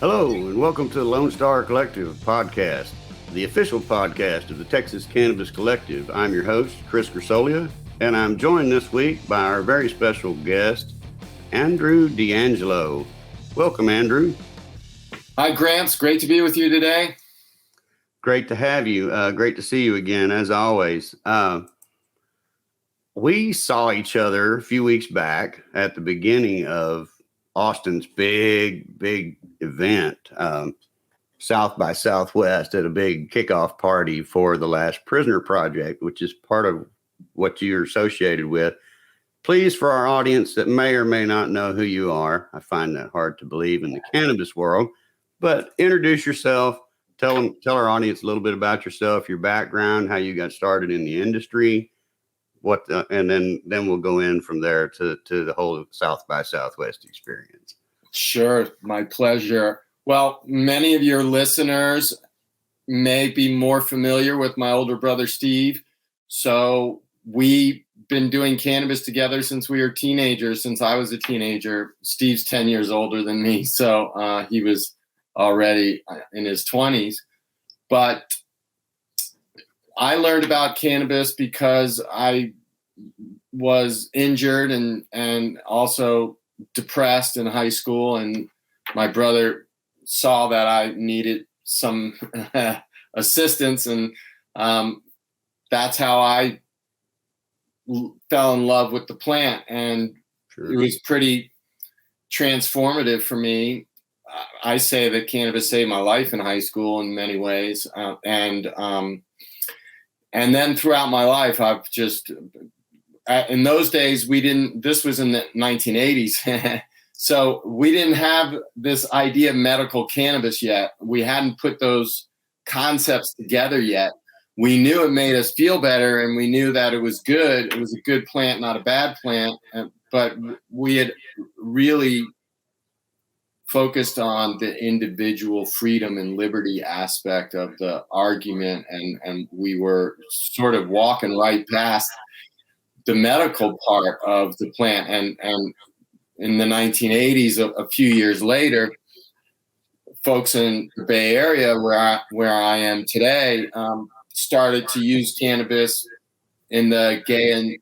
Hello, and welcome to the Lone Star Collective podcast, the official podcast of the Texas Cannabis Collective. I'm your host, Chris Grisolia, and I'm joined this week by our very special guest, Andrew DeAngelo. Welcome, Andrew. Hi, Gramps. Great to be with you today. Great to have you. Great to see you again, as always. We saw each other a few weeks back at the beginning of Austin's big event, South by Southwest, at a big kickoff party for the Last Prisoner Project, which is part of what you're associated with. Please, for our audience that may or may not know who you are, I find that hard to believe in the cannabis world, but introduce yourself. Tell our audience a little bit about yourself, your background, how you got started in the industry, and then we'll go in from there to the whole South by Southwest experience. Sure, my pleasure. Well, many of your listeners may be more familiar with my older brother, Steve. So we've been doing cannabis together since we were teenagers, since I was a teenager. Steve's 10 years older than me, so he was already in his 20s. But I learned about cannabis because I was injured and also depressed in high school, and my brother saw that I needed some assistance, and that's how I fell in love with the plant, and It was pretty transformative for me. I say that cannabis saved my life in high school in many ways, and then throughout my life, I've just in those days this was in the 1980s. So we didn't have this idea of medical cannabis yet. We hadn't put those concepts together yet. We knew it made us feel better, and we knew that it was good. It was a good plant, not a bad plant. But we had really focused on the individual freedom and liberty aspect of the argument, and we were sort of walking right past the medical part of the plant. And in the 1980s, a few years later, folks in the Bay Area, where I am today, started to use cannabis in the gay and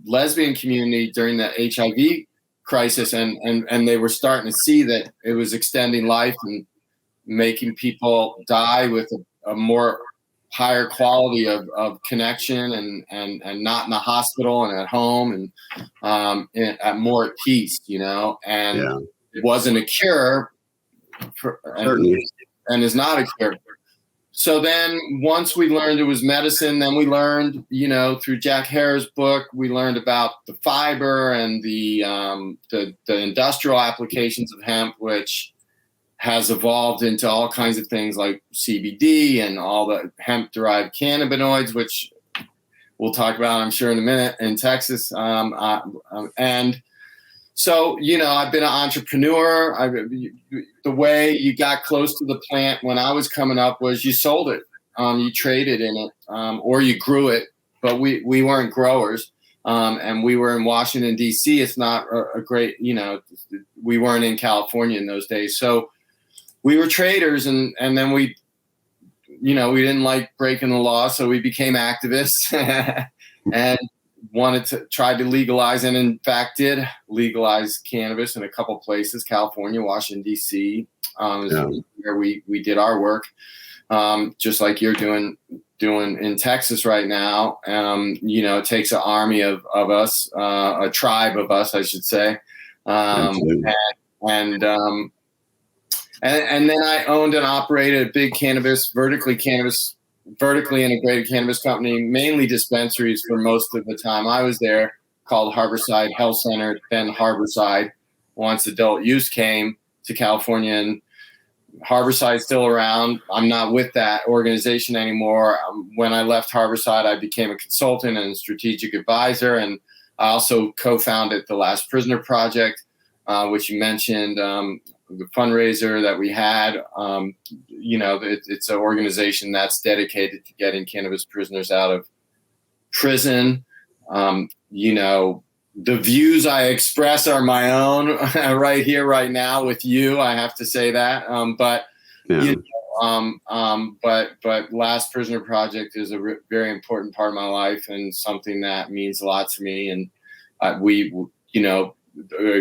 lesbian community during the HIV crisis, and they were starting to see that it was extending life and making people die with a more higher quality of connection and not in the hospital and at home and at more at peace, and It wasn't a cure and is not a cure. So then once we learned it was medicine, then we learned, through Jack Here's book, we learned about the fiber and the industrial applications of hemp, which has evolved into all kinds of things like CBD and all the hemp-derived cannabinoids, which we'll talk about, I'm sure, in a minute in Texas. And so, I've been an entrepreneur. The way you got close to the plant when I was coming up was you sold it, you traded in it, or you grew it, but we weren't growers. And we were in Washington, D.C. It's not a great, we weren't in California in those days. So we were traders, and then we didn't like breaking the law, so we became activists and wanted to try to legalize, and in fact did legalize cannabis in a couple places. California, Washington, D.C. Where we did our work, just like you're doing in Texas right now. It takes an army of us, a tribe of us, I should say. And then I owned and operated a big vertically integrated cannabis company, mainly dispensaries for most of the time I was there, called Harborside Health Center, then Harborside, once adult use came to California. And Harborside's still around. I'm not with that organization anymore. When I left Harborside, I became a consultant and strategic advisor, and I also co-founded the Last Prisoner Project, which you mentioned, the fundraiser that we had. It's an organization that's dedicated to getting cannabis prisoners out of prison. the views I express are my own right here, right now with you. I have to say that. But Last Prisoner Project is a very important part of my life and something that means a lot to me. And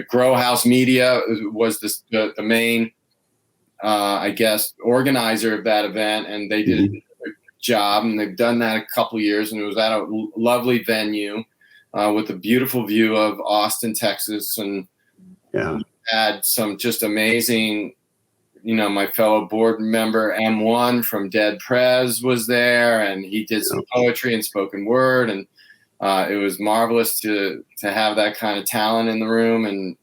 Grow House Media was the main, I guess, organizer of that event, and they did a good job. And they've done that a couple years, and it was at a lovely venue with a beautiful view of Austin, Texas, and had some just amazing. My fellow board member M1 from Dead Prez was there, and he did some poetry and spoken word, and it was marvelous to have that kind of talent in the room, and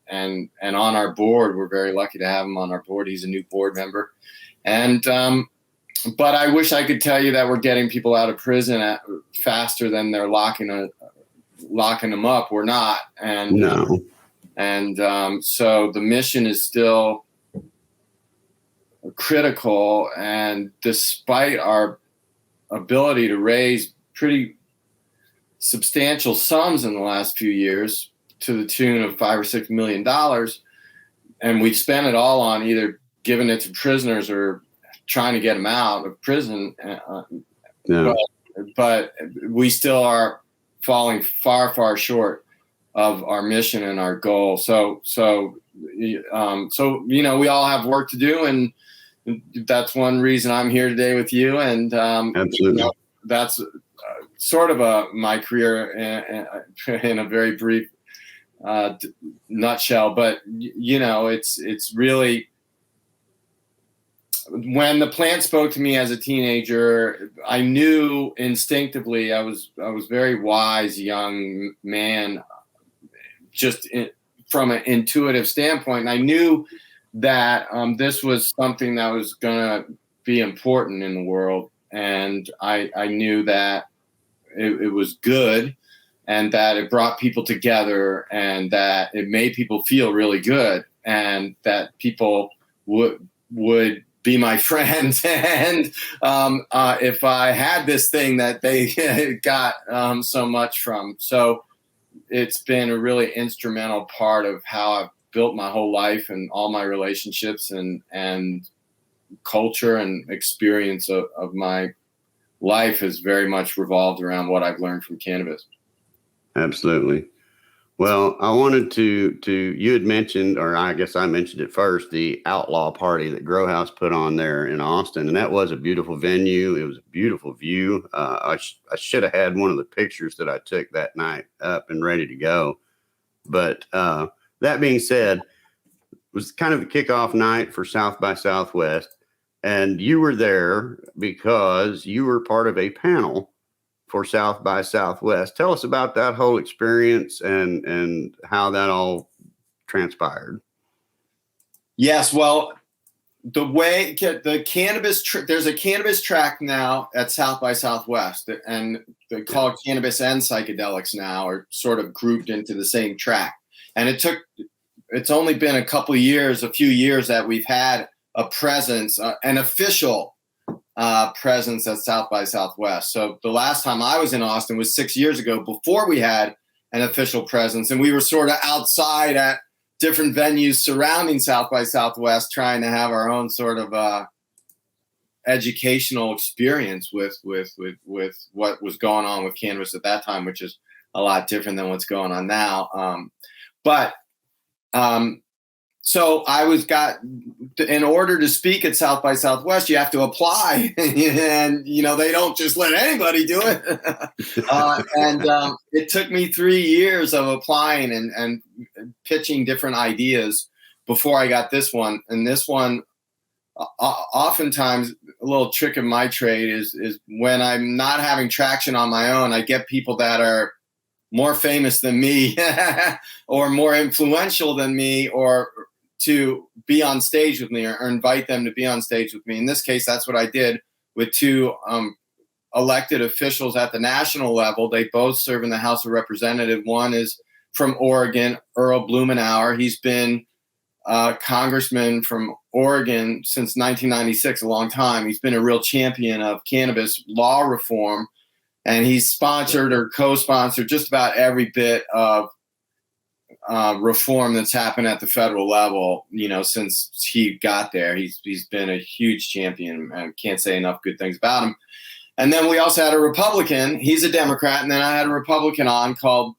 on our board. We're very lucky to have him on our board. He's a new board member, and but I wish I could tell you that we're getting people out of prison faster than they're locking them up. We're not, so the mission is still critical, and despite our ability to raise pretty substantial sums in the last few years to the tune of $5 or $6 million, and we've spent it all on either giving it to prisoners or trying to get them out of prison, but we still are falling far short of our mission and our goal. So we all have work to do, and that's one reason I'm here today with you. And absolutely, that's sort of my career in a very brief nutshell. But it's really, when the plant spoke to me as a teenager, I knew instinctively. I was very wise young man, just from an intuitive standpoint, and I knew that this was something that was going to be important in the world. And I knew that it was good, and that it brought people together, and that it made people feel really good, and that people would be my friends. And if I had this thing that they got so much from. So it's been a really instrumental part of how I've built my whole life, and all my relationships and culture and experience of my life has very much revolved around what I've learned from cannabis. Absolutely. Well, I wanted to you had mentioned, or I guess I mentioned it first, the outlaw party that Grow House put on there in Austin. And that was a beautiful venue. It was a beautiful view. I should have had one of the pictures that I took that night up and ready to go. But that being said, it was kind of a kickoff night for South by Southwest. And you were there because you were part of a panel for South by Southwest. Tell us about that whole experience and how that all transpired. Yes, well, the way the cannabis, there's a cannabis track now at South by Southwest, and they call it cannabis and psychedelics now, are sort of grouped into the same track. And it's only been a few years that we've had a presence, an official presence at South by Southwest. So the last time I was in Austin was 6 years ago, before we had an official presence, and we were sort of outside at different venues surrounding South by Southwest, trying to have our own sort of educational experience with what was going on with cannabis at that time, which is a lot different than what's going on now. So in order to speak at South by Southwest, you have to apply, and they don't just let anybody do it. It took me 3 years of applying and pitching different ideas before I got this one. And this one, oftentimes, a little trick of my trade is when I'm not having traction on my own, I get people that are more famous than me or more influential than me, or to be on stage with me, or invite them to be on stage with me. In this case, that's what I did with two elected officials at the national level. They both serve in the House of Representatives. One is from Oregon, Earl Blumenauer. He's been a congressman from Oregon since 1996, a long time. He's been a real champion of cannabis law reform, and he's sponsored or co-sponsored just about every bit of reform that's happened at the federal level, since he got there. He's been a huge champion. I can't say enough good things about him. And then we also had a Republican. He's a Democrat. And then I had a Republican on called,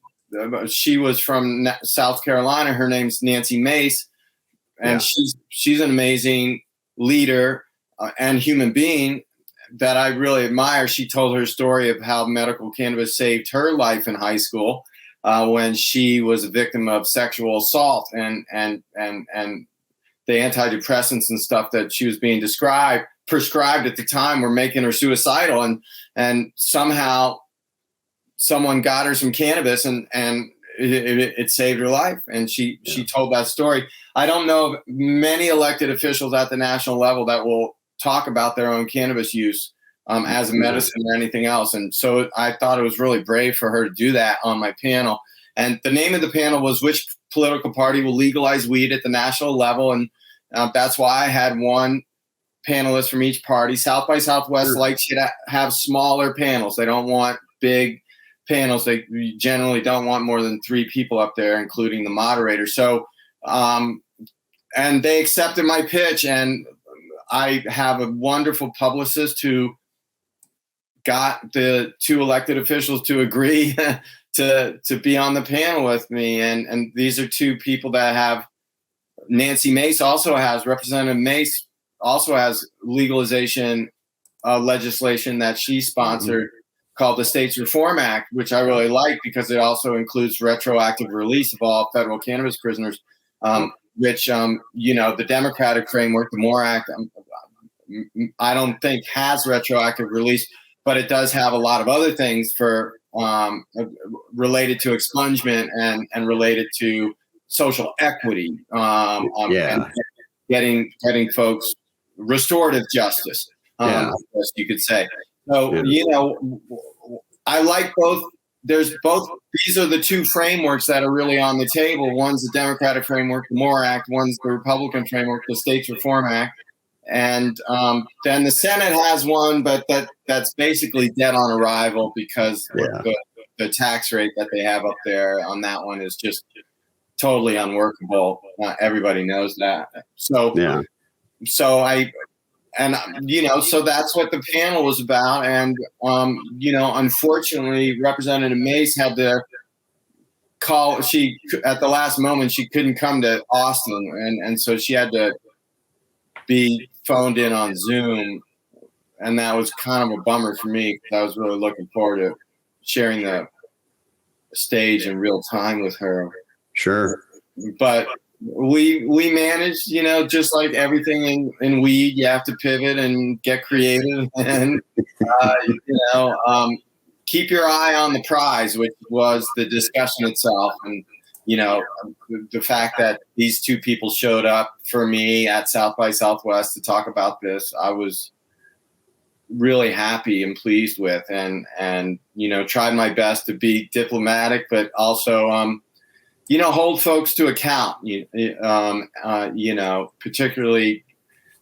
she was from South Carolina. Her name's Nancy Mace. And she's an amazing leader and human being that I really admire. She told her story of how medical cannabis saved her life in high school when she was a victim of sexual assault, and the antidepressants and stuff that she was being prescribed at the time were making her suicidal, and somehow someone got her some cannabis and it saved her life. And she told that story. I don't know of many elected officials at the national level that will talk about their own cannabis use as a medicine or anything else. And so I thought it was really brave for her to do that on my panel. And the name of the panel was "Which Political Party Will Legalize Weed at the National Level?" And that's why I had one panelist from each party. South by Southwest likes you to have smaller panels. They don't want big panels. They generally don't want more than 3 people up there, including the moderator. So, and they accepted my pitch, and I have a wonderful publicist who got the 2 elected officials to agree to be on the panel with me. And these are 2 people that have, Nancy Mace also has, Representative Mace also has legalization legislation that she sponsored called the States Reform Act, which I really like because it also includes retroactive release of all federal cannabis prisoners, which, the Democratic framework, the MORE Act, I don't think has retroactive release, but it does have a lot of other things for related to expungement and related to social equity, and getting folks restorative justice, I guess you could say. So, I like both. These are the 2 frameworks that are really on the table. One's the Democratic framework, the MORE Act. One's the Republican framework, the States Reform Act. And then the Senate has one, but that's basically dead on arrival because the tax rate that they have up there on that one is just totally unworkable. Everybody knows that. So that's what the panel was about. And, unfortunately, Representative Mace had to call. At the last moment, she couldn't come to Austin. And so she had to be phoned in on Zoom. And that was kind of a bummer for me because I was really looking forward to sharing the stage in real time with her. Sure. But we managed, just like everything in weed, you have to pivot and get creative and, keep your eye on the prize, which was the discussion itself. And, the fact that these 2 people showed up for me at South by Southwest to talk about this, I was really happy and pleased with, and tried my best to be diplomatic, but also, hold folks to account, particularly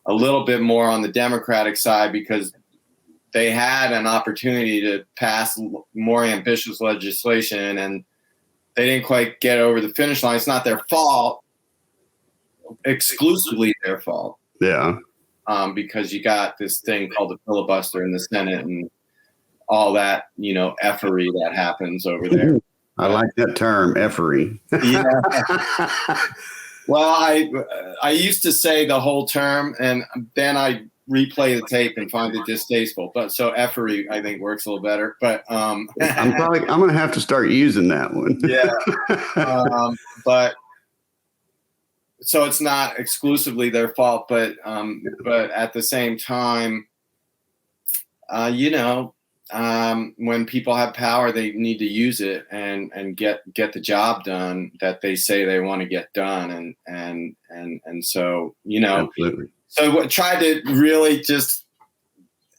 a little bit more on the Democratic side because they had an opportunity to pass more ambitious legislation and they didn't quite get over the finish line. It's not their fault, exclusively their fault. Yeah. Because you got this thing called the filibuster in the Senate and all that, effery that happens over there. I like that term, effery. Yeah. Well, I used to say the whole term, and then I replay the tape and find it distasteful. But so effery, I think, works a little better. But I'm going to have to start using that one. Yeah. But so it's not exclusively their fault, but at the same time, when people have power, they need to use it and get the job done that they say they want to get done. And so, Absolutely. So try to really just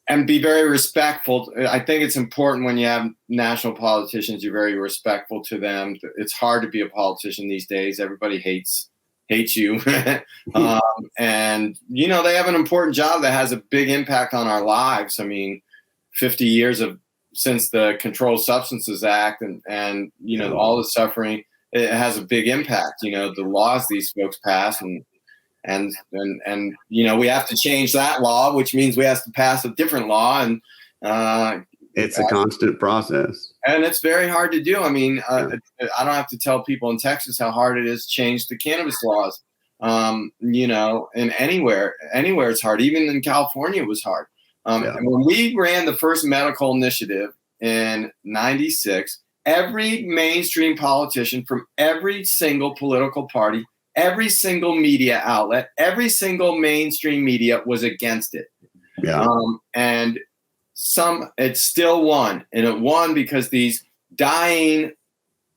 and be very respectful. I think it's important when you have national politicians, you're very respectful to them. It's hard to be a politician these days. Everybody hates you. And, they have an important job that has a big impact on our lives. I mean, 50 years since the Controlled Substances Act and all the suffering, it has a big impact. The laws these folks pass, and we have to change that law, which means we have to pass a different law, and it's a constant process. And it's very hard to do. I mean, I don't have to tell people in Texas how hard it is to change the cannabis laws. And anywhere it's hard. Even in California, it was hard. And when we ran the first medical initiative in '96, every mainstream politician from every single political party, every single media outlet, every single mainstream media was against it. Yeah. And it still won. And it won because these dying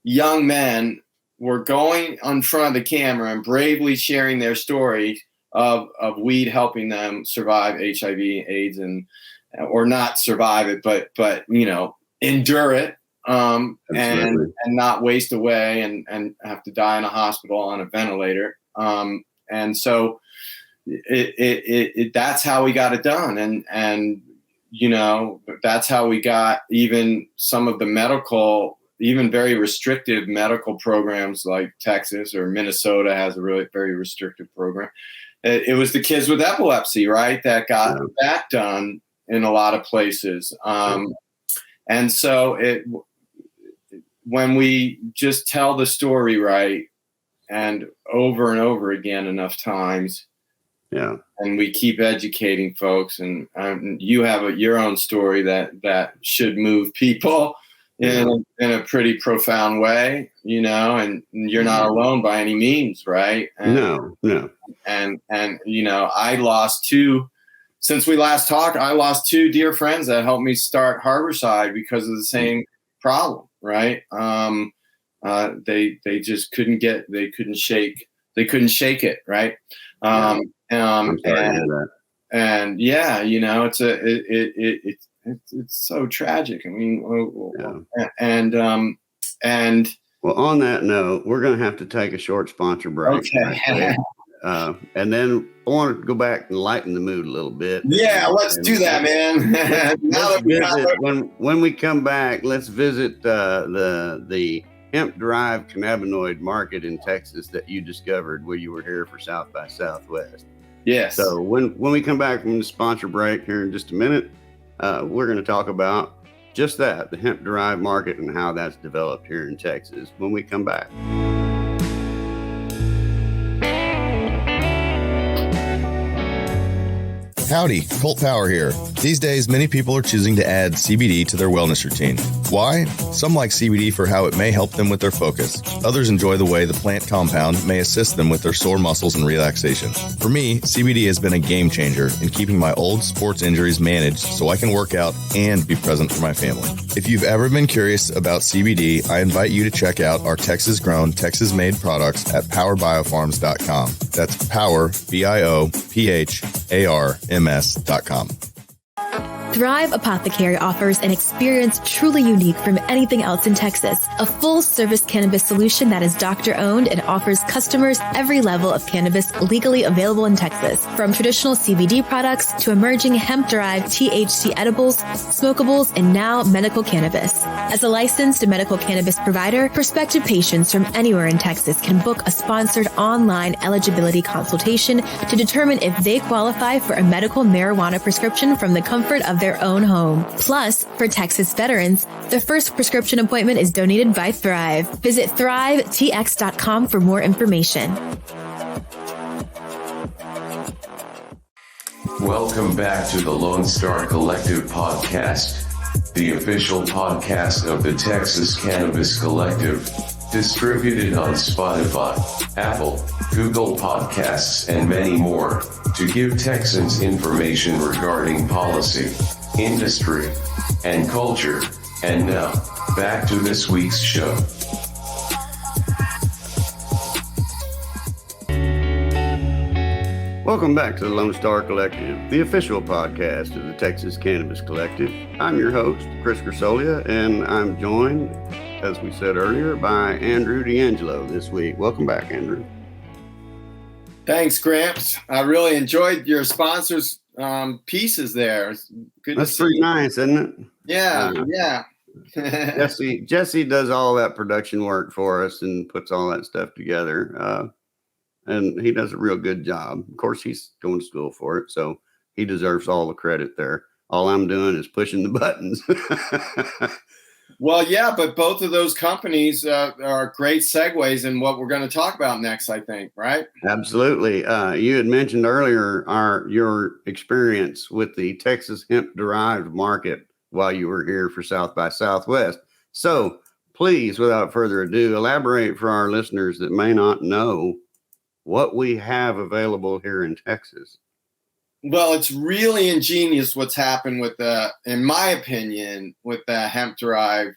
young men were going in front of the camera and bravely sharing their story of weed helping them survive HIV, AIDS, or not survive it, but endure it, and not waste away and have to die in a hospital on a ventilator. And so that's how we got it done. And that's how we got even some of the medical, even very restrictive medical programs like Texas or Minnesota has a really very restrictive program. It was the kids with epilepsy, right, that got that done in a lot of places. And so when we just tell the story right and over again enough times, and we keep educating folks, and you have your own story that should move people in a pretty profound way, and you're not alone by any means, right? And, no. And I lost since we last talked, I lost two dear friends that helped me start Harborside because of the same problem, right? They just couldn't shake it, right? It's so tragic. I mean, well, on that note, we're going to have to take a short sponsor break. Okay. And then I want to go back and lighten the mood a little bit. Yeah, let's do that, man. When we come back, let's visit the hemp-derived cannabinoid market in Texas that you discovered where you were here for South by Southwest. Yes. So when we come back from the sponsor break here in just a minute, we're going to talk about just that, the hemp-derived market and how that's developed here in Texas when we come back. Howdy, Colt Power here. These days, many people are choosing to add CBD to their wellness routine. Why? Some like CBD for how it may help them with their focus. Others enjoy the way the plant compound may assist them with their sore muscles and relaxation. For me, CBD has been a game changer in keeping my old sports injuries managed so I can work out and be present for my family. If you've ever been curious about CBD, I invite you to check out our Texas-grown, Texas-made products at powerbiofarms.com. That's power, BIOPHARMS.com. Thrive Apothecary offers an experience truly unique from anything else in Texas. A full-service cannabis solution that is doctor-owned and offers customers every level of cannabis legally available in Texas. From traditional CBD products to emerging hemp-derived THC edibles, smokables, and now medical cannabis. As a licensed medical cannabis provider, prospective patients from anywhere in Texas can book a sponsored online eligibility consultation to determine if they qualify for a medical marijuana prescription from the comfort of their own home. Plus, for Texas veterans, the first prescription appointment is donated by Thrive. Visit thrivetx.com for more information. Welcome back to the Lone Star Collective podcast, the official podcast of the Texas Cannabis Collective, distributed on Spotify, Apple, Google Podcasts, and many more, to give Texans information regarding policy, industry, and culture. And now, back to this week's show. Welcome back to the Lone Star Collective, the official podcast of the Texas Cannabis Collective. I'm your host, Chris Grisolia, and I'm joined, as we said earlier, by Andrew DeAngelo this week. Welcome back, Andrew. Thanks, Gramps. I really enjoyed your sponsors' pieces there. Good. That's pretty nice, isn't it? Yeah. Jesse does all that production work for us and puts all that stuff together. And he does a real good job. Of course, he's going to school for it, so he deserves all the credit there. All I'm doing is pushing the buttons. Well, yeah, but both of those companies are great segues in what we're going to talk about next, I think, right? Absolutely. You had mentioned earlier your experience with the Texas hemp-derived market while you were here for South by Southwest. So please, without further ado, elaborate for our listeners that may not know what we have available here in Texas. Well, it's really ingenious what's happened with in my opinion, with the hemp-derived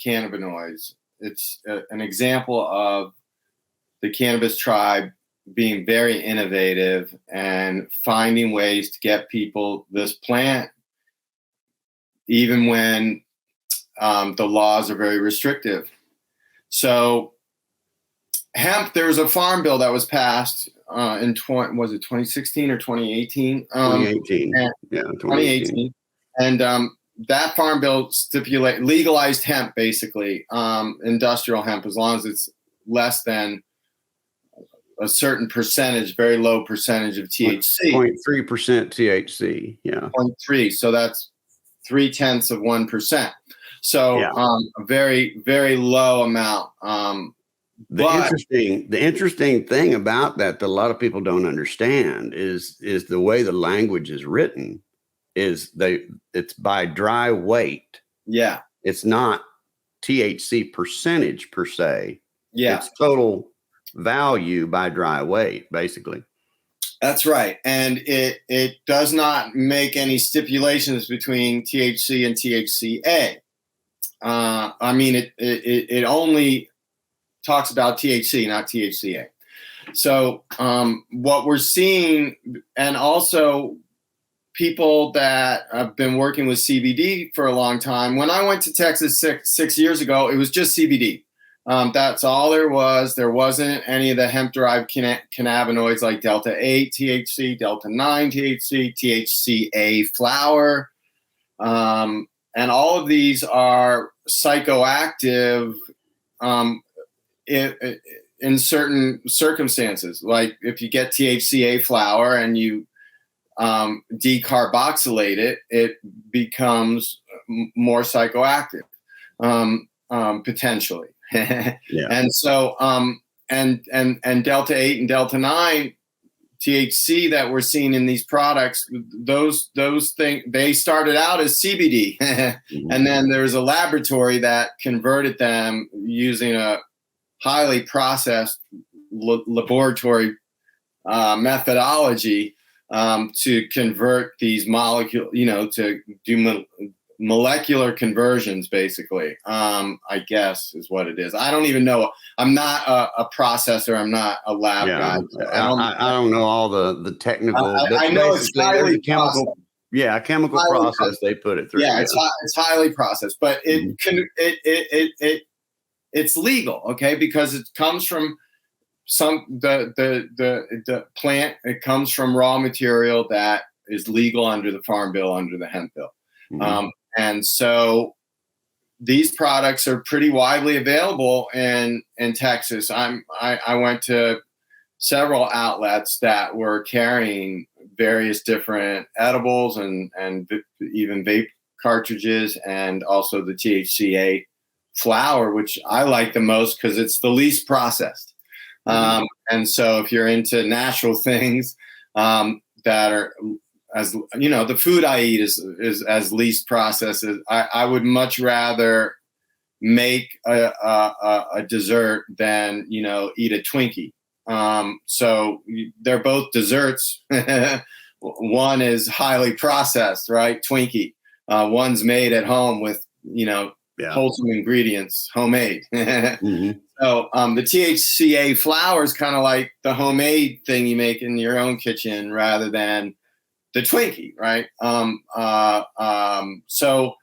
cannabinoids. It's an example of the cannabis tribe being very innovative and finding ways to get people this plant, even when the laws are very restrictive. So hemp, there was a farm bill that was passed in 2016 or 2018? 2018. Yeah, 2018. And that farm bill legalized hemp, basically, industrial hemp, as long as it's less than a certain percentage, very low percentage of THC. 0.3% THC. Yeah. 0.3. So that's 0.3%. So yeah. A very, very low amount. The interesting thing about that a lot of people don't understand is the way the language is written it's by dry weight. Yeah. It's not THC percentage per se. Yeah. It's total value by dry weight, basically. That's right. And it does not make any stipulations between THC and THC-a. I mean, it only talks about THC, not THC-a. So what we're seeing, and also people that have been working with CBD for a long time. When I went to Texas six years ago, it was just CBD. That's all there was. There wasn't any of the hemp-derived cannabinoids like delta-8 THC, delta-9 THC, THC-a flower. And all of these are psychoactive in certain circumstances. Like if you get THC-a flower and you decarboxylate it, it becomes more psychoactive, potentially. Yeah. And so, and delta-8 and delta-9 THC that we're seeing in these products, those things, they started out as CBD, Mm-hmm. and then there's a laboratory that converted them using a highly processed laboratory methodology to convert these molecules, to do molecular conversions, basically, I guess is what it is. I don't even know. I'm not a processor. I'm not a lab guy. So I don't know all the technical. I know it's highly chemical. Processed. Yeah, chemical process they put it through. Yeah, it's highly processed, but it's legal, okay, because it comes from the plant. It comes from raw material that is legal under the Farm Bill, under the Hemp Bill. Mm-hmm. And so these products are pretty widely available in Texas. I went to several outlets that were carrying various different edibles and even vape cartridges, and also the THC-a flower, which I like the most because it's the least processed. Mm-hmm. And so if you're into natural things that are, as the food I eat is as least processed. I would much rather make a dessert than eat a Twinkie. So they're both desserts. One is highly processed, right? Twinkie. One's made at home with wholesome ingredients, homemade. Mm-hmm. So the THC-a flower is kind of like the homemade thing you make in your own kitchen rather than the Twinkie, right? So,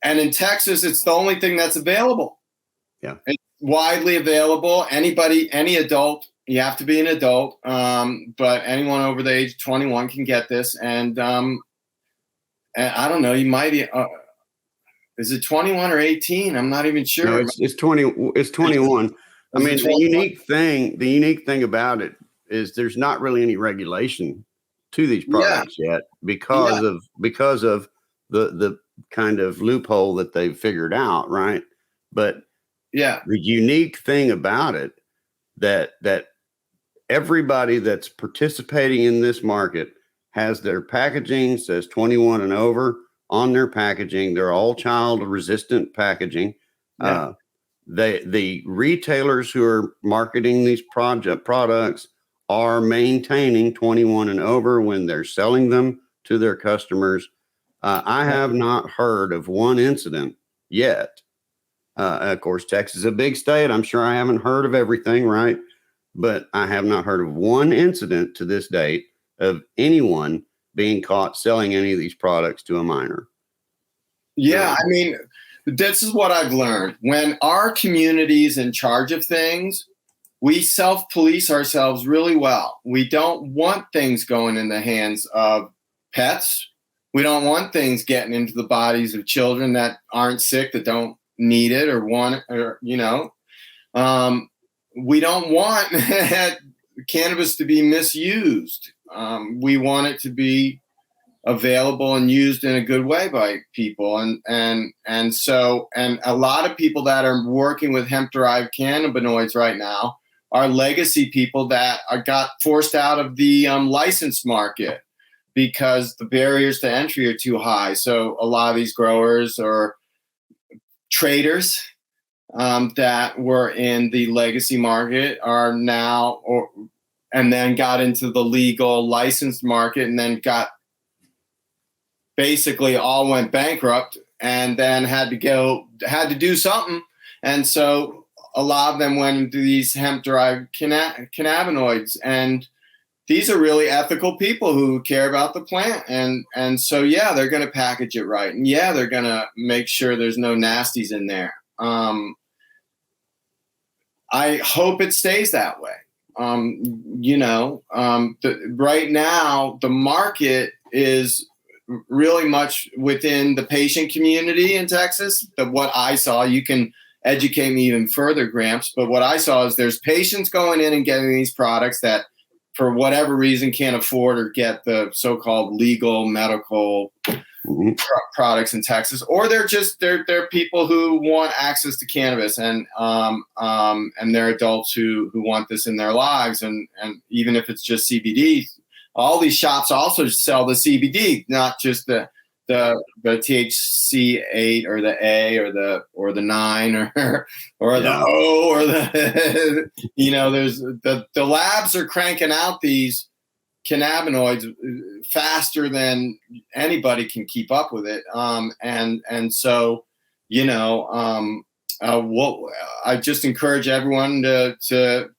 and in Texas, it's the only thing that's available. Yeah, it's widely available. Anybody, any adult, you have to be an adult, but anyone over the age of 21 can get this. And I don't know, you might. is it 21 or 18? I'm not even sure. No, it's 20. It's 21. I mean, the unique thing about it is there's not really any regulation to these products yet because of the kind of loophole that they've figured out, right? But the unique thing about it that everybody that's participating in this market has their packaging says 21 and over on their packaging. They're all child resistant packaging. The retailers who are marketing these products are maintaining 21 and over when they're selling them to their customers. I have not heard of one incident yet. Of course, Texas is a big state. I'm sure I haven't heard of everything, right? But I have not heard of one incident to this date of anyone being caught selling any of these products to a minor. Yeah, I mean, this is what I've learned. When our community is in charge of things, we self-police ourselves really well. We don't want things going in the hands of pets. We don't want things getting into the bodies of children that aren't sick, that don't need it or want it, or, you know. We don't want cannabis to be misused. We want it to be available and used in a good way by people. And so a lot of people that are working with hemp-derived cannabinoids right now are legacy people that got forced out of the licensed market because the barriers to entry are too high. So a lot of these growers or traders that were in the legacy market are now, and then got into the legal licensed market, and then basically all went bankrupt, and then had to do something. And so a lot of them went into these hemp-derived cannabinoids, and these are really ethical people who care about the plant. And so, yeah, they're going to package it right. And yeah, they're going to make sure there's no nasties in there. I hope it stays that way. Right now, the market is really much within the patient community in Texas. What I saw, you can educate me even further, Gramps, but what I saw is there's patients going in and getting these products that for whatever reason can't afford or get the so-called legal medical products in Texas, or they're people who want access to cannabis, and they're adults who want this in their lives, and even if it's just CBD, all these shops also sell the CBD, not just the THC-8 or the A or the 9 or the O or the there's the labs are cranking out these cannabinoids faster than anybody can keep up with it. So I just encourage everyone to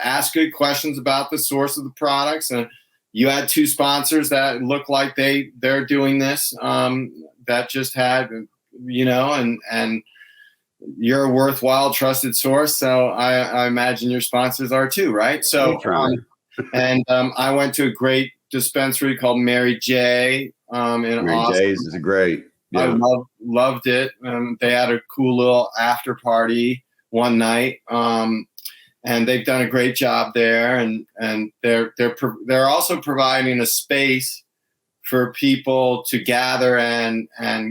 ask good questions about the source of the products. And you had 2 sponsors that look like they're doing this, that just had, and you're a worthwhile, trusted source. So I imagine your sponsors are too, right? So, I went to a great dispensary called Mary J. In Mary Austin. J's is great. Yeah. I loved it. They had a cool little after party one night. And they've done a great job there, and they're also providing a space for people to gather and have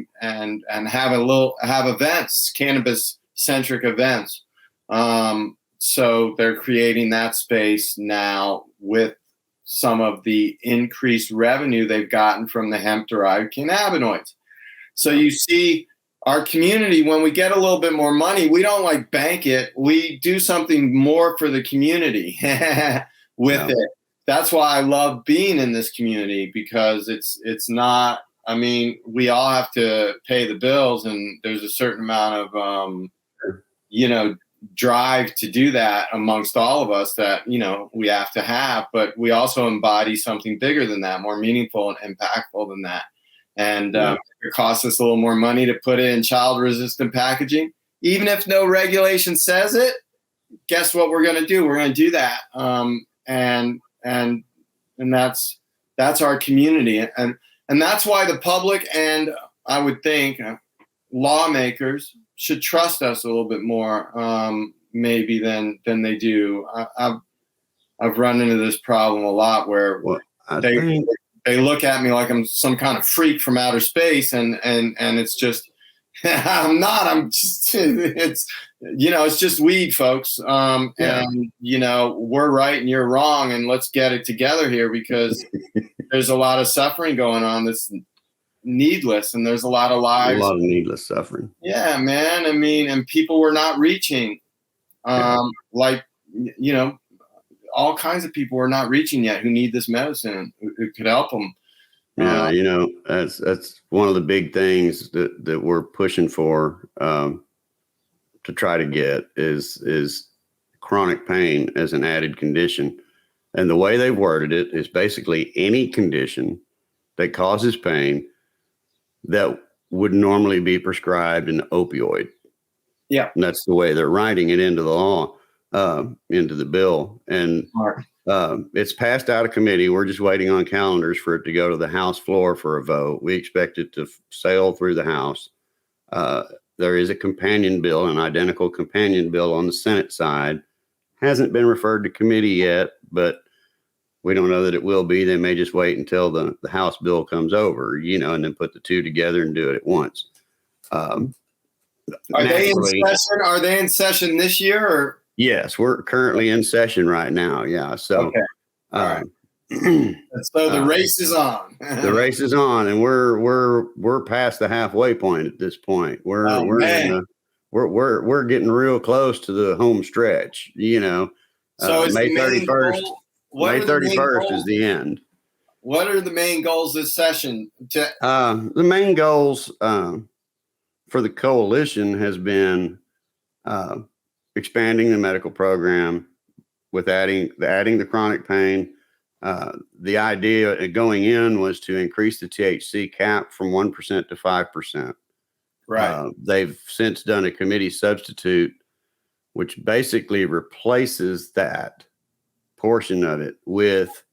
events, cannabis centric events. So they're creating that space now with some of the increased revenue they've gotten from the hemp-derived cannabinoids. So you see, our community, when we get a little bit more money, we don't bank it. We do something more for the community with it. That's why I love being in this community, because it's not, we all have to pay the bills, and there's a certain amount of, drive to do that amongst all of us that, we have to have, but we also embody something bigger than that, more meaningful and impactful than that. And it costs us a little more money to put it in child-resistant packaging. Even if no regulation says it, guess what we're going to do? We're going to do that. And that's our community. And that's why the public, and I would think, lawmakers should trust us a little bit more, maybe than they do. I've run into this problem a lot where they look at me like I'm some kind of freak from outer space, and it's just I'm not. I'm just it's it's just weed, folks. And we're right and you're wrong, and let's get it together here because there's a lot of suffering going on that's needless, and there's a lot of lives, a lot of needless suffering. Yeah, man. I mean, and people were not reaching, all kinds of people were not reaching yet who need this medicine, who could help them. Yeah, that's one of the big things that we're pushing for to try to get is chronic pain as an added condition. And the way they worded it is basically any condition that causes pain that would normally be prescribed an opioid. Yeah. And that's the way they're writing it into the law, into the bill. And it's passed out of committee. We're just waiting on calendars for it to go to the House floor for a vote. We expect it to sail through the House. There is a companion bill, an identical companion bill on the Senate side. Hasn't been referred to committee yet, but we don't know that it will be. They may just wait until the House bill comes over, and then put the two together and do it at once. Are they in session? Are they in session this year? Or? Yes, we're currently in session right now. Yeah. So, okay. All right. So the race is on. The race is on, and we're past the halfway point at this point. We're getting real close to the home stretch. So May 31st. May 31st is the end. What are the main goals this session? The main goals for the coalition has been expanding the medical program with adding the chronic pain. The idea going in was to increase the THC cap from 1% to 5%. Right. They've since done a committee substitute, which basically replaces that portion of it with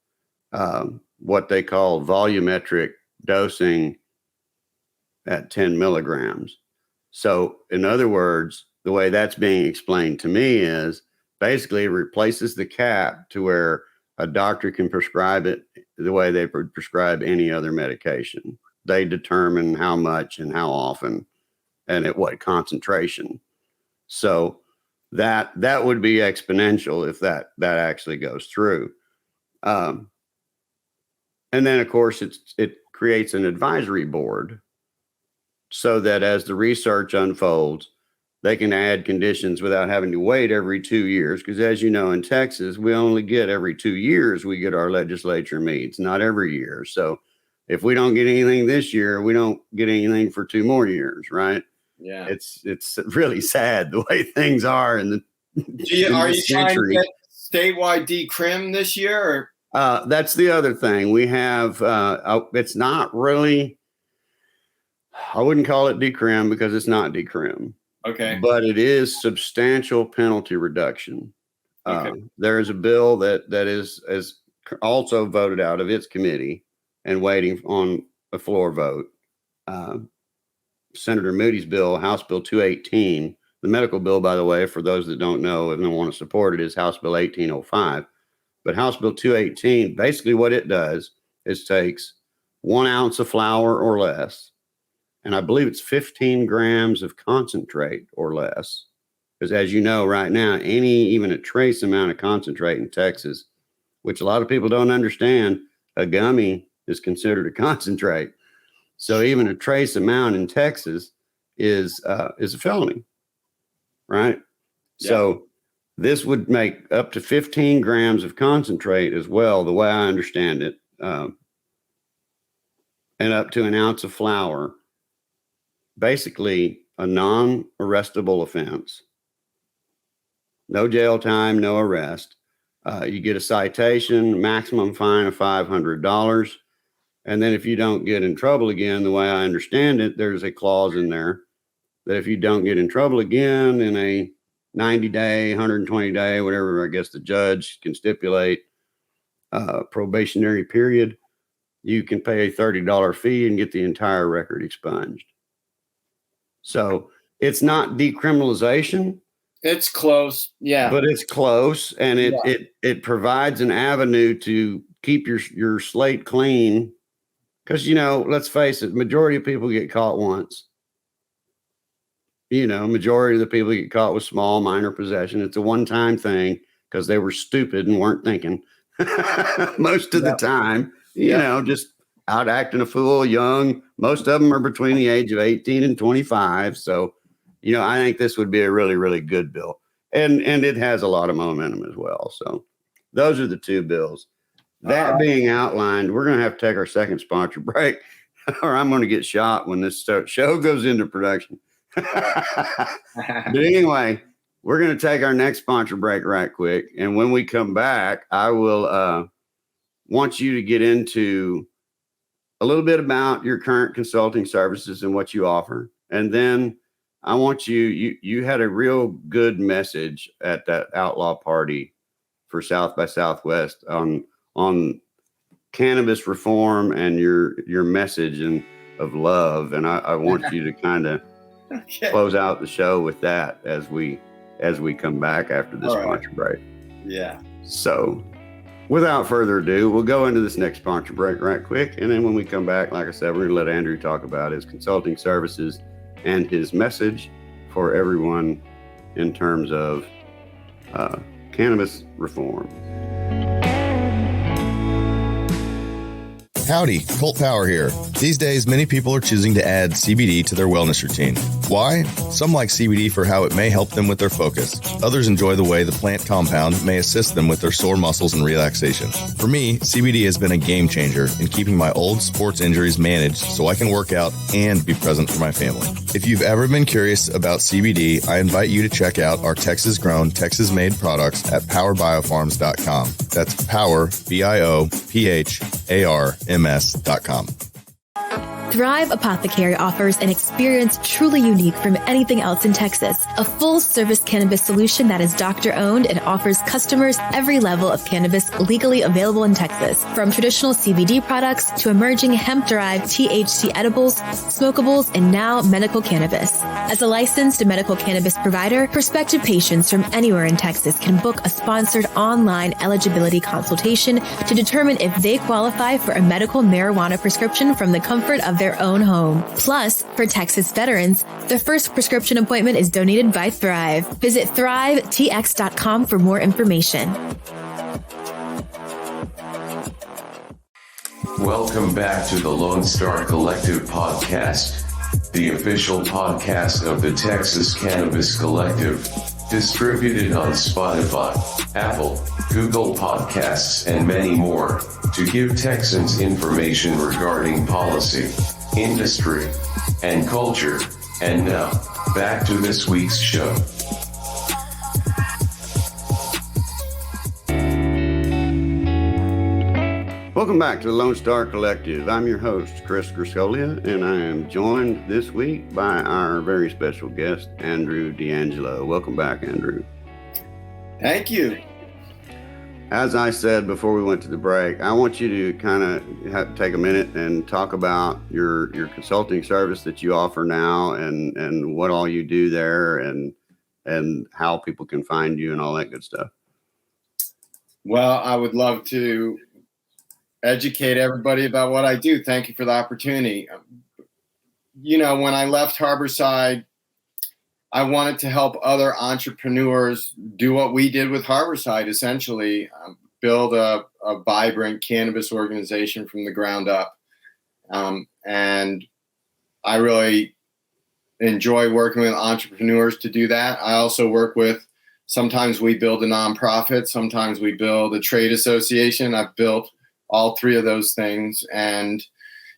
what they call volumetric dosing at 10 milligrams. So in other words, the way that's being explained to me is basically it replaces the cap to where a doctor can prescribe it the way they would prescribe any other medication. They determine how much and how often and at what concentration. So that would be exponential if that actually goes through. And then, of course, it creates an advisory board so that as the research unfolds, they can add conditions without having to wait every 2 years. Because as you know, in Texas, we only get every 2 years we get our legislature meets, not every year. So if we don't get anything this year, we don't get anything for 2 more years, right? Yeah. It's really sad the way things are in the Are you trying to get statewide decrim this year? Or? That's the other thing. We have, it's not really, I wouldn't call it decrim because it's not decrim. Okay. But it is substantial penalty reduction. Okay. There is a bill that is also voted out of its committee and waiting on a floor vote. Senator Moody's bill, House Bill 218. The medical bill, by the way, for those that don't know and don't want to support it, is House Bill 1805. But House Bill 218, basically what it does is takes 1 ounce of flour or less, and I believe it's 15 grams of concentrate or less. Because as you know, right now, even a trace amount of concentrate in Texas, which a lot of people don't understand, a gummy is considered a concentrate. So even a trace amount in Texas is a felony, right? Yeah. So this would make up to 15 grams of concentrate as well, the way I understand it, and up to 1 ounce of flour. Basically a non-arrestable offense. No jail time, no arrest. You get a citation, maximum fine of $500. And then if you don't get in trouble again, the way I understand it, there's a clause in there that if you don't get in trouble again in a 90-day, 120-day, whatever, I guess the judge can stipulate, probationary period, you can pay a $30 fee and get the entire record expunged. So it's not decriminalization. It's close. Yeah. But it's close, and it provides an avenue to keep your slate clean. Because, let's face it, majority of people get caught once. Majority of the people get caught with small, minor possession. It's a one-time thing because they were stupid and weren't thinking most of the time, just out acting a fool, young. Most of them are between the age of 18 and 25. So, I think this would be a really, really good bill. And it has a lot of momentum as well. So those are the two bills. That being outlined, we're going to have to take our second sponsor break, or I'm going to get shot when this show goes into production. But anyway, we're going to take our next sponsor break right quick. And when we come back, I will want you to get into a little bit about your current consulting services and what you offer. And then I want you had a real good message at that outlaw party for South by Southwest on cannabis reform and your message of love. And I want you to kind of close out the show with that as we come back after this sponsor break. Yeah. So without further ado, we'll go into this next sponsor break right quick. And then when we come back, like I said, we're going to let Andrew talk about his consulting services and his message for everyone in terms of cannabis reform. Howdy, Colt Power here. These days, many people are choosing to add CBD to their wellness routine. Why? Some like CBD for how it may help them with their focus. Others enjoy the way the plant compound may assist them with their sore muscles and relaxation. For me, CBD has been a game changer in keeping my old sports injuries managed so I can work out and be present for my family. If you've ever been curious about CBD, I invite you to check out our Texas-grown, Texas-made products at powerbiofarms.com. That's power, BIOPHARMS.com. Thrive Apothecary offers an experience truly unique from anything else in Texas. A full-service cannabis solution that is doctor-owned and offers customers every level of cannabis legally available in Texas. From traditional CBD products to emerging hemp-derived THC edibles, smokables, and now medical cannabis. As a licensed medical cannabis provider, prospective patients from anywhere in Texas can book a sponsored online eligibility consultation to determine if they qualify for a medical marijuana prescription from the comfort of their own home. Plus, for Texas veterans, their first prescription appointment is donated by Thrive. Visit thrivetx.com for more information. Welcome back to the Lone Star Collective podcast, the official podcast of the Texas Cannabis Collective, distributed on Spotify, Apple, Google Podcasts, and many more, to give Texans information regarding policy, industry, and culture. And now, back to this week's show. Welcome back to the Lone Star Collective. I'm your host, Chris Griscolia, and I am joined this week by our very special guest, Andrew DeAngelo. Welcome back, Andrew. Thank you. As I said before we went to the break, I want you to kind of take a minute and talk about your consulting service that you offer now and what all you do there and how people can find you and all that good stuff. Well, I would love to educate everybody about what I do. Thank you for the opportunity. When I left Harborside, I wanted to help other entrepreneurs do what we did with Harborside, essentially build a vibrant cannabis organization from the ground up. And I really enjoy working with entrepreneurs to do that. I also work with, sometimes we build a nonprofit, sometimes we build a trade association. I've built all three of those things. And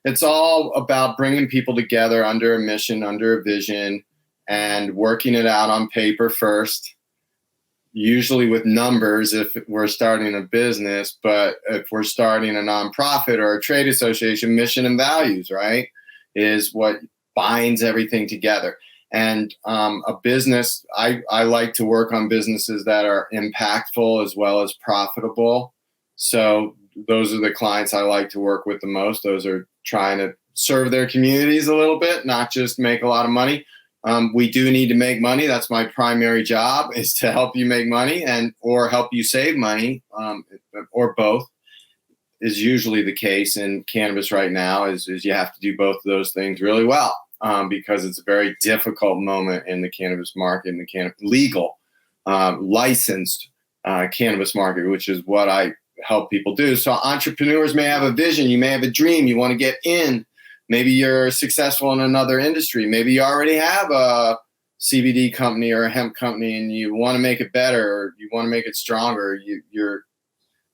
it's all about bringing people together under a mission, under a vision, and working it out on paper first, usually with numbers if we're starting a business. But if we're starting a nonprofit or a trade association, mission and values, right, is what binds everything together. And a business, I like to work on businesses that are impactful as well as profitable. So those are the clients I like to work with the most. Those are trying to serve their communities a little bit, not just make a lot of money. We do need to make money. That's my primary job, is to help you make money or help you save money, or both is usually the case in cannabis right now, is you have to do both of those things really well, because it's a very difficult moment in the cannabis market, in the legal, licensed cannabis market, which is what I help people do. So entrepreneurs may have a vision. You may have a dream. You want to get in. Maybe you're successful in another industry. Maybe you already have a CBD company or a hemp company and you want to make it better, or you want to make it stronger. Your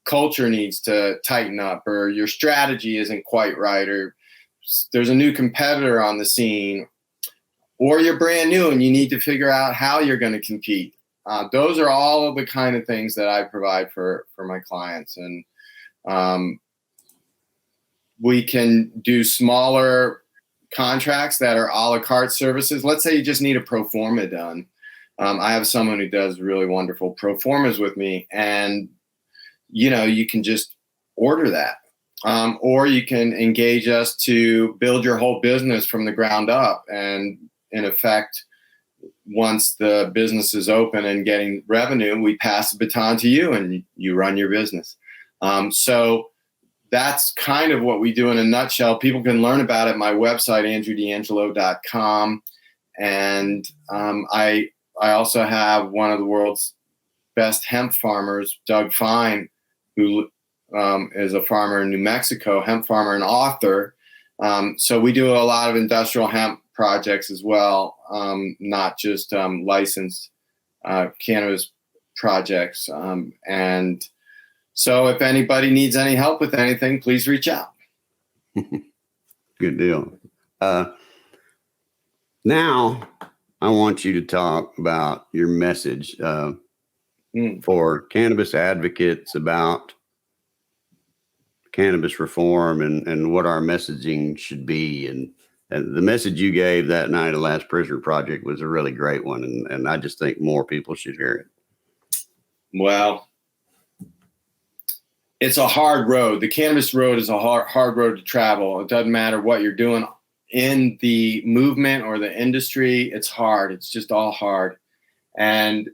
culture needs to tighten up, or your strategy isn't quite right, or there's a new competitor on the scene, or you're brand new and you need to figure out how you're going to compete. Those are all of the kind of things that I provide for my clients. And we can do smaller contracts that are a la carte services. Let's say you just need a pro forma done. I have someone who does really wonderful pro formas with me, and you can just order that. Or you can engage us to build your whole business from the ground up. And in effect, once the business is open and getting revenue, we pass the baton to you and you run your business. So that's kind of what we do in a nutshell. People can learn about it at my website, andrewdeangelo.com. And I also have one of the world's best hemp farmers, Doug Fine, who is a farmer in New Mexico, hemp farmer and author. So we do a lot of industrial hemp projects as well, not just licensed cannabis projects. And so if anybody needs any help with anything, please reach out. Good deal. Now I want you to talk about your message for cannabis advocates about cannabis reform and what our messaging should be. And the message you gave that night at Last Prisoner Project was a really great one. And I just think more people should hear it. Well, it's a hard road. The cannabis road is a hard road to travel. It doesn't matter what you're doing in the movement or the industry. It's hard. It's just all hard. And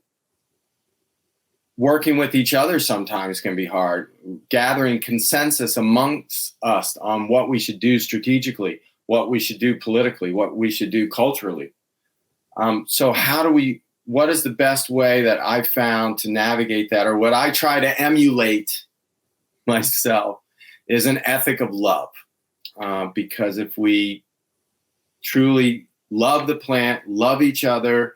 working with each other sometimes can be hard. Gathering consensus amongst us on what we should do strategically, what we should do politically, what we should do culturally. So what is the best way that I've found to navigate that, or what I try to emulate myself, is an ethic of love. Because if we truly love the plant, love each other,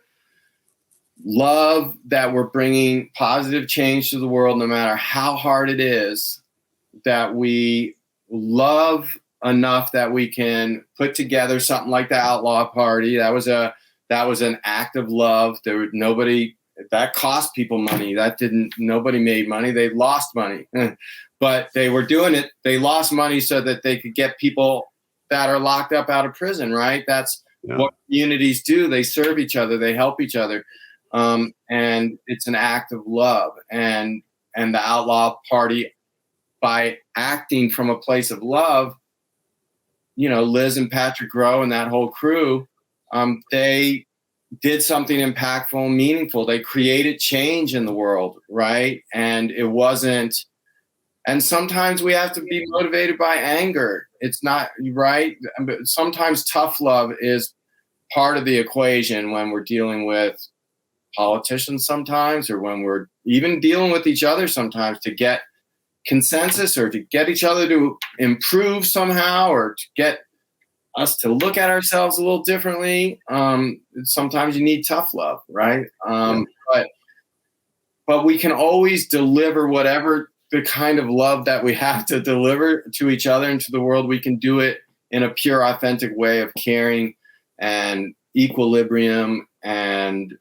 love that we're bringing positive change to the world, no matter how hard it is, that we love enough that we can put together something like the Outlaw Party. That was an act of love. That cost people money. Nobody made money. They lost money, but they were doing it. They lost money so that they could get people that are locked up out of prison, right? That's what communities do. They serve each other. They help each other. And it's an act of love. And the Outlaw Party, by acting from a place of love, Liz and Patrick Groh and that whole crew, they did something impactful and meaningful. They created change in the world, right? And it wasn't, and sometimes we have to be motivated by anger. It's not right. But sometimes tough love is part of the equation when we're dealing with politicians sometimes, or when we're even dealing with each other sometimes, to get consensus or to get each other to improve somehow, or to get us to look at ourselves a little differently. Sometimes you need tough love, right? But we can always deliver whatever the kind of love that we have to deliver to each other and to the world. We can do it in a pure, authentic way of caring and equilibrium, and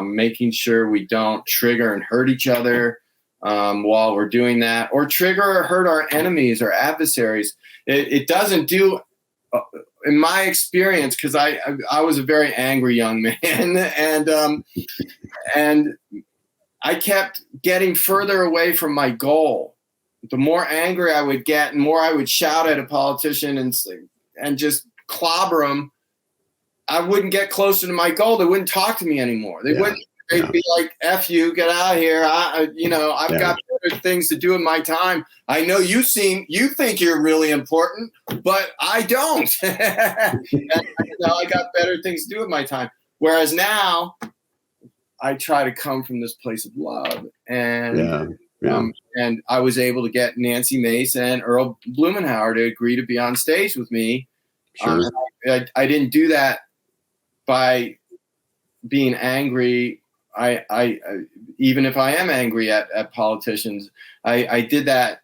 making sure we don't trigger and hurt each other while we're doing that, or trigger or hurt our enemies or adversaries. It doesn't do, in my experience, because I was a very angry young man, and I kept getting further away from my goal. The more angry I would get, and more I would shout at a politician and just clobber him, I wouldn't get closer to my goal. They wouldn't talk to me anymore. They wouldn't. They'd be like, "F you, get out of here." I've got better things to do in my time. I know you think you're really important, but I don't. I got better things to do with my time. Whereas now, I try to come from this place of love, and I was able to get Nancy Mace and Earl Blumenauer to agree to be on stage with me. Sure. I didn't do that by being angry. I even if I am angry at politicians, I did that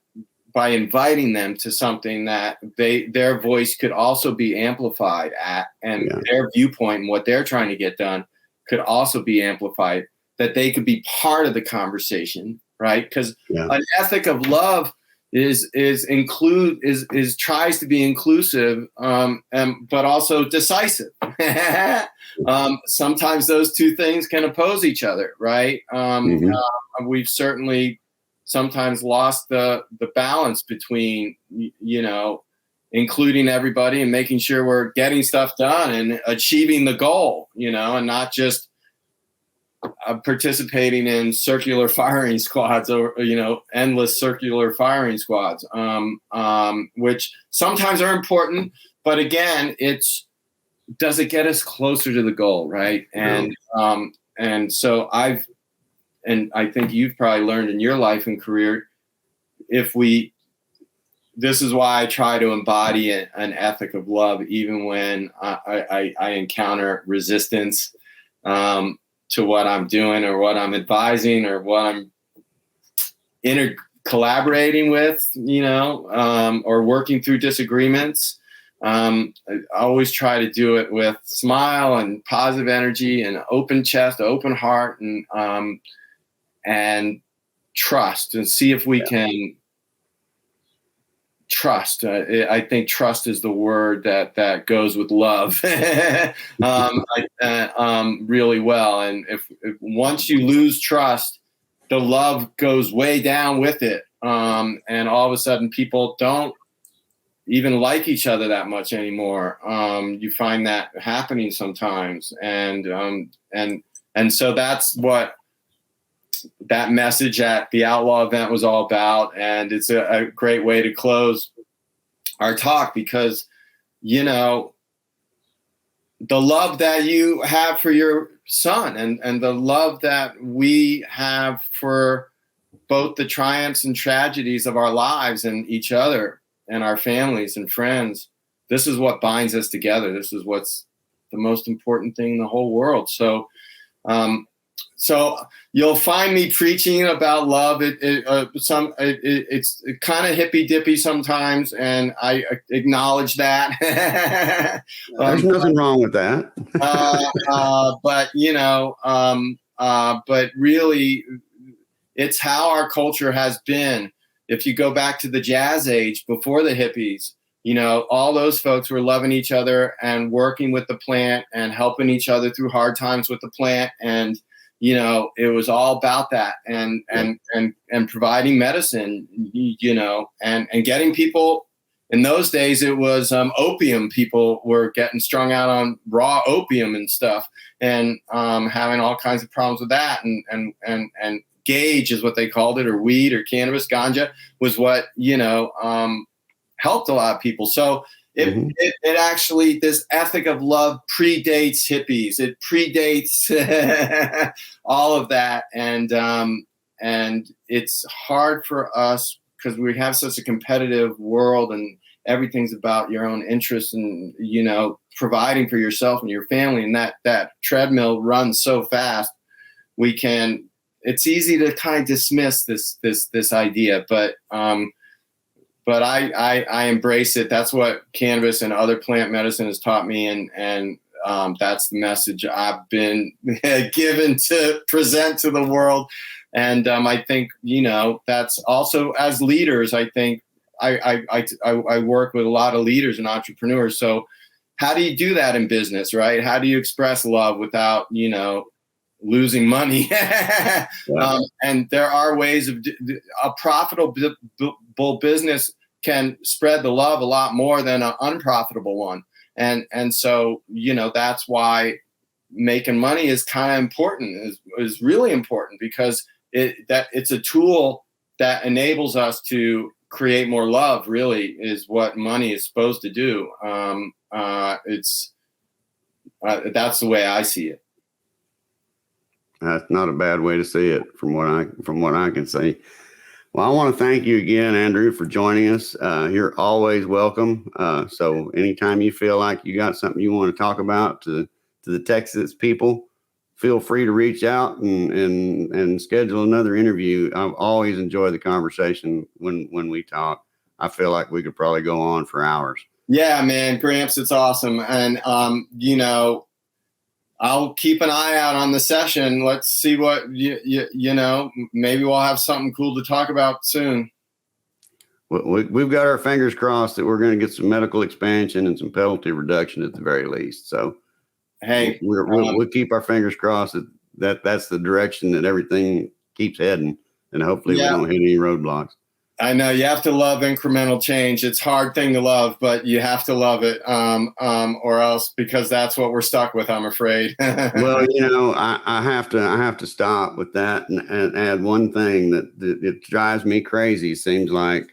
by inviting them to something that their voice could also be amplified at, and their viewpoint and what they're trying to get done could also be amplified, that they could be part of the conversation, right? Because an ethic of love tries to be inclusive, but also decisive. Sometimes those two things can oppose each other, right? We've certainly sometimes lost the balance between, including everybody and making sure we're getting stuff done and achieving the goal, and not just participating in circular firing squads or, endless circular firing squads, which sometimes are important, but again, does it get us closer to the goal, right? And so I think you've probably learned in your life and career, this is why I try to embody an ethic of love, even when I encounter resistance to what I'm doing or what I'm advising or what I'm collaborating with, or working through disagreements. I always try to do it with smile and positive energy and open chest, open heart, and trust, and see if we can trust. I think trust is the word that goes with love really well. And if once you lose trust, the love goes way down with it. And all of a sudden people don't even like each other that much anymore. You find that happening sometimes. And so that's what that message at the Outlaw event was all about. And it's a great way to close our talk, because, the love that you have for your son and the love that we have for both the triumphs and tragedies of our lives and each other and our families and friends, this is what binds us together. This is what's the most important thing in the whole world. So you'll find me preaching about love. It's kind of hippy dippy sometimes, and I acknowledge that. There's nothing wrong with that. But really, it's how our culture has been. If you go back to the jazz age before the hippies, all those folks were loving each other and working with the plant and helping each other through hard times with the plant. And it was all about that and providing medicine, and getting people. In those days, it was opium. People were getting strung out on raw opium and stuff, and having all kinds of problems with that. And gauge is what they called it, or weed or cannabis, ganja was what helped a lot of people. So it actually, this ethic of love predates hippies. It predates all of that. And it's hard for us because we have such a competitive world and everything's about your own interests and, providing for yourself and your family. And that treadmill runs so fast. It's easy to kind of dismiss this idea, but I embrace it. That's what cannabis and other plant medicine has taught me. And that's the message I've been given to present to the world. And I think, that's also, as leaders, I think I work with a lot of leaders and entrepreneurs. So how do you do that in business, right? How do you express love without, losing money? And there are ways of a profitable business can spread the love a lot more than an unprofitable one. And so, that's why making money is kind of important, is really important, because it's a tool that enables us to create more love, really, is what money is supposed to do. That's the way I see it. That's not a bad way to see it from what I can see. Well, I want to thank you again, Andrew, for joining us. You're always welcome. So anytime you feel like you got something you want to talk about to the Texas people, feel free to reach out and schedule another interview. I've always enjoyed the conversation when we talk. I feel like we could probably go on for hours. Yeah, man, Gramps, it's awesome. And, I'll keep an eye out on the session. Let's see what, maybe we'll have something cool to talk about soon. We've got our fingers crossed that we're going to get some medical expansion and some penalty reduction at the very least. So, hey, we'll keep our fingers crossed that's the direction that everything keeps heading, and hopefully we don't hit any roadblocks. I know you have to love incremental change. It's a hard thing to love, but you have to love it, or else, because that's what we're stuck with, I'm afraid. Well, I have to stop with that and add one thing that it drives me crazy. Seems like,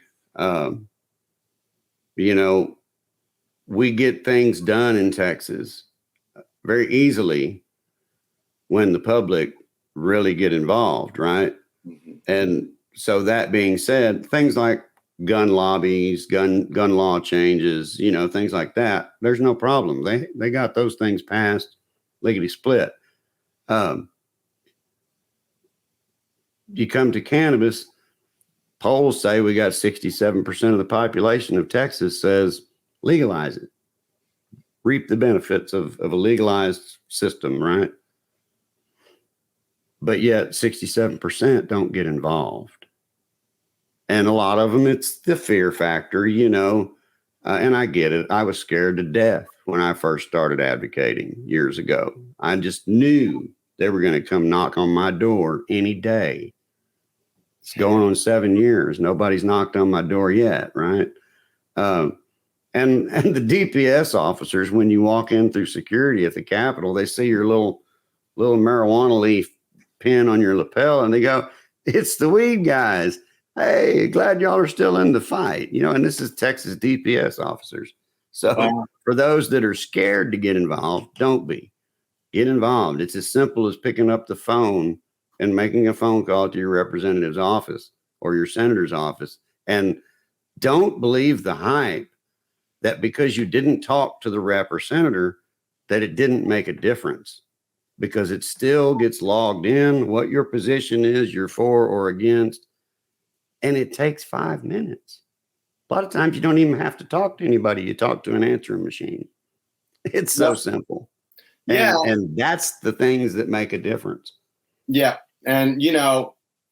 we get things done in Texas very easily when the public really get involved, right? Mm-hmm. And so that being said, things like gun lobbies, gun law changes, things like that, there's no problem. They got those things passed, lickety split. You come to cannabis, polls say we got 67% of the population of Texas says legalize it, reap the benefits of a legalized system, right? But yet 67% don't get involved. And a lot of them, it's the fear factor, and I get it. I was scared to death when I first started advocating years ago. I just knew they were going to come knock on my door any day. It's going on 7 years. Nobody's knocked on my door yet, right? And the DPS officers, when you walk in through security at the Capitol, they see your little marijuana leaf pin on your lapel, and they go, "It's the weed guys. Hey, glad y'all are still in the fight." And this is Texas DPS officers. So for those that are scared to get involved, don't be. Get involved. It's as simple as picking up the phone and making a phone call to your representative's office or your senator's office. And don't believe the hype that because you didn't talk to the rep or senator, that it didn't make a difference, because it still gets logged in what your position is, you're for or against. And it takes 5 minutes. A lot of times you don't even have to talk to anybody. You talk to an answering machine. It's so simple. And that's the things that make a difference. Yeah. And,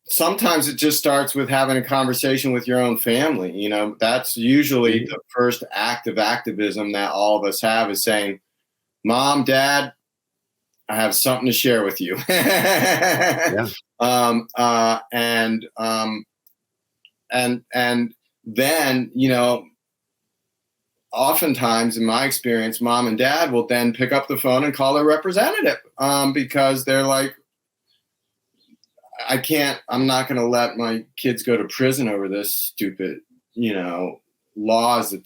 sometimes it just starts with having a conversation with your own family. That's usually the first act of activism that all of us have, is saying, "Mom, Dad, I have something to share with you." Yeah. And then, oftentimes in my experience, mom and dad will then pick up the phone and call their representative, because they're like, I'm not going to let my kids go to prison over this stupid, laws that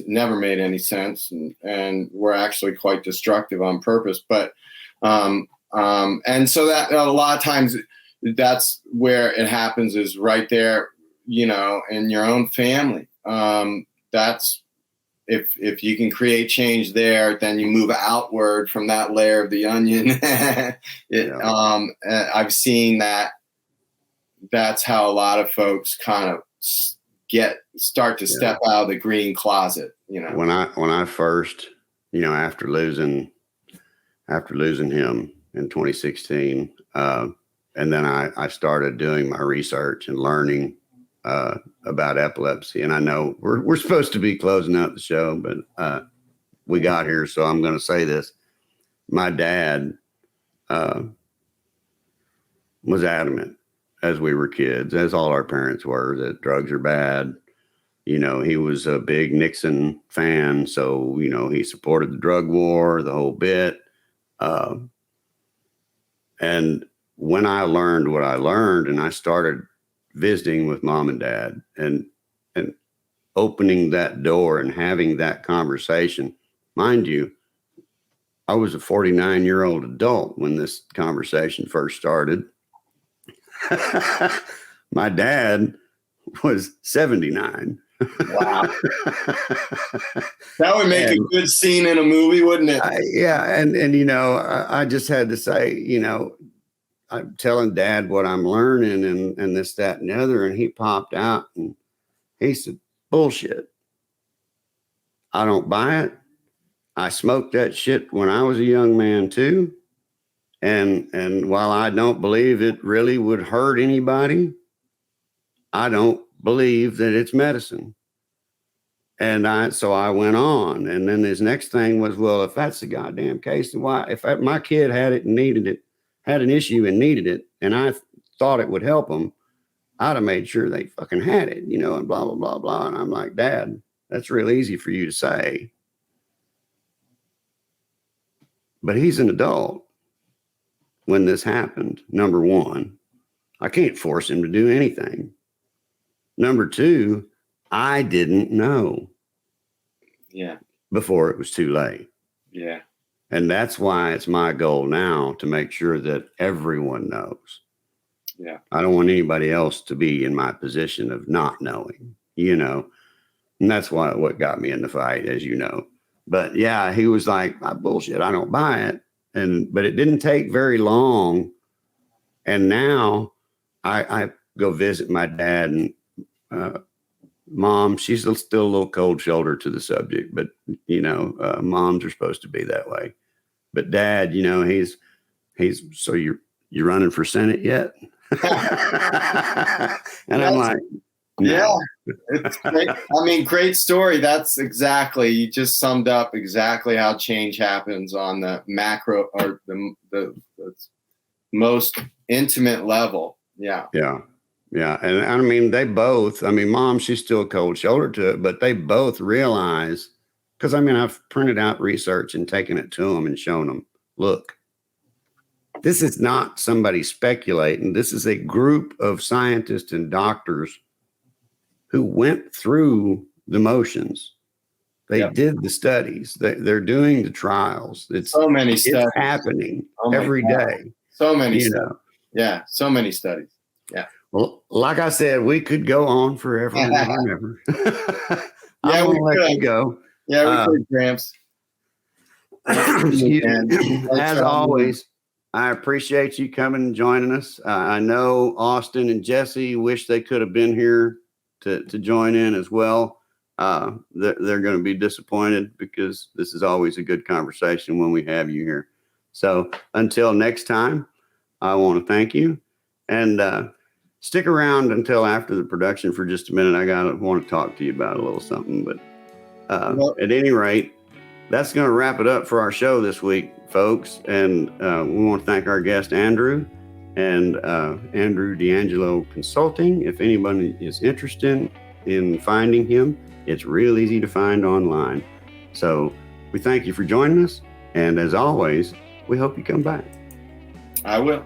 never made any sense. And were actually quite destructive on purpose. But, and so that a lot of times that's where it happens, is right there, in your own family. That's if you can create change there, then you move outward from that layer of the onion. I've seen that. That's how a lot of folks kind of start to step out of the green closet. When I first, after losing him in 2016, and then I started doing my research and learning about epilepsy. And I know we're supposed to be closing out the show, but we got here, so I'm going to say this. My dad was adamant as we were kids, as all our parents were, that drugs are bad. You know, he was a big Nixon fan. So, you know, he supported the drug war, the whole bit. And when I learned what I learned and I started visiting with mom and dad and opening that door and having that conversation, mind you, I was a 49-year-old adult when this conversation first started. My dad was 79. Wow. That would make a good scene in a movie, wouldn't it? And you know, I just had to say, you know, I'm telling Dad what I'm learning and this, that, and the other. And he popped out and he said, bullshit. I don't buy it. I smoked that shit when I was a young man too. And while I don't believe it really would hurt anybody, I don't believe that it's medicine. And so I went on. And then his next thing was, well, if that's the goddamn case, then why, if my kid had it and needed it, had an issue and needed it, and I thought it would help them, I'd have made sure they fucking had it, you know, and blah, blah, blah, blah. And I'm like, Dad, that's real easy for you to say. But he's an adult when this happened. Number one, I can't force him to do anything. Number two, I didn't know. Yeah. Before it was too late. Yeah. And that's why it's my goal now to make sure that everyone knows. Yeah. I don't want anybody else to be in my position of not knowing, you know. And that's what got me in the fight, as you know. But yeah, he was like, bullshit, I don't buy it. But it didn't take very long. And now I go visit my dad, and Mom, she's still a little cold shoulder to the subject, but you know, moms are supposed to be that way. But Dad, you know, he's so you're running for Senate yet? And I'm like, no. Yeah, it's great. I mean, great story. That's exactly, you just summed up exactly how change happens on the macro or the most intimate level. Yeah. Yeah. Yeah. And I mean, Mom, she's still cold shoulder to it, but they both realize, because I mean, I've printed out research and taken it to them and shown them, look, this is not somebody speculating. This is a group of scientists and doctors who went through the motions. They did the studies. They're doing the trials. It's so many studies happening every day. So many you studies. know. Yeah, so many studies. Yeah. Well, like I said, we could go on forever and ever and ever. Yeah, we let could. you go. Yeah, we could, Gramps. As always, I appreciate you coming and joining us. I know Austin and Jesse wish they could have been here to join in as well. They're going to be disappointed because this is always a good conversation when we have you here. So until next time, I want to thank you, and stick around until after the production for just a minute. I want to talk to you about a little something, but at any rate, that's going to wrap it up for our show this week, folks. And we want to thank our guest, Andrew, and Andrew DeAngelo Consulting. If anybody is interested in finding him, it's real easy to find online. So we thank you for joining us. And as always, we hope you come back. I will.